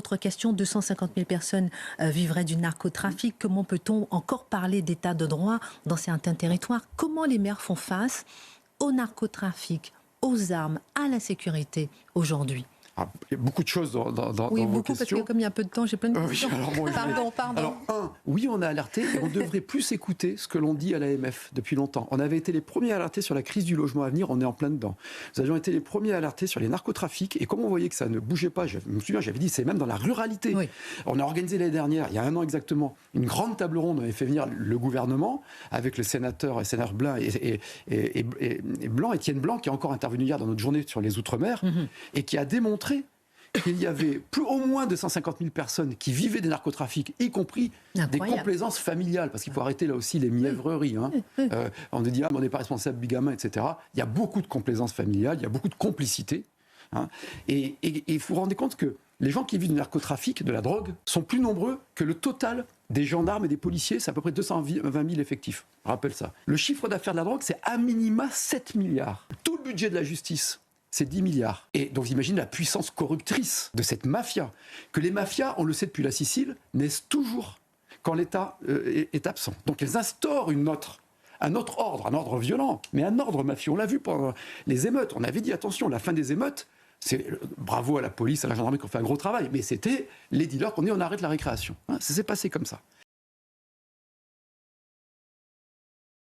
autre question, 250 000 personnes vivraient du narcotrafic. Comment peut-on encore parler d'état de droit dans certains territoires? Comment les maires font face au narcotrafic, aux armes, à l'insécurité aujourd'hui? Il y a beaucoup de choses dans oui, vos beaucoup, questions. parce que comme il y a peu de temps, j'ai plein de questions. Oui, alors bon, Pardon. Alors, oui, on a alerté, et on devrait plus écouter ce que l'on dit à l'AMF depuis longtemps. On avait été les premiers à alerter sur la crise du logement à venir, on est en plein dedans. Nous avions été les premiers à alerter sur les narcotrafics, et comme on voyait que ça ne bougeait pas, je me souviens, j'avais dit, c'est même dans la ruralité. Oui. On a organisé l'année dernière, il y a 1 an exactement, une grande table ronde, on avait fait venir le gouvernement, avec le sénateur Blanc, Étienne Blanc, qui est encore intervenu hier dans notre journée sur les Outre-mer, et qui a démontré qu'il y avait au moins 250 000 personnes qui vivaient des narcotrafics, y compris des complaisances familiales, parce qu'il faut arrêter là aussi les mièvreries. Hein. On dit on n'est pas responsable du gamin, etc. Il y a beaucoup de complaisances familiales, il y a beaucoup de complicité. Hein. Et il faut vous rendre compte que les gens qui vivent du narcotrafic, de la drogue, sont plus nombreux que le total des gendarmes et des policiers. C'est à peu près 220 000 effectifs. Je rappelle ça. Le chiffre d'affaires de la drogue, c'est à minima 7 milliards. Tout le budget de la justice, c'est 10 milliards. Et donc, vous imaginez la puissance corruptrice de cette mafia. Que les mafias, on le sait depuis la Sicile, naissent toujours quand l'État est absent. Donc, elles instaurent un autre ordre, un ordre violent, mais un ordre mafieux. On l'a vu pendant les émeutes. On avait dit, attention, la fin des émeutes, bravo à la police, à la gendarmerie qui ont fait un gros travail, mais c'était les dealers qu'on dit on arrête la récréation. Hein, ça s'est passé comme ça.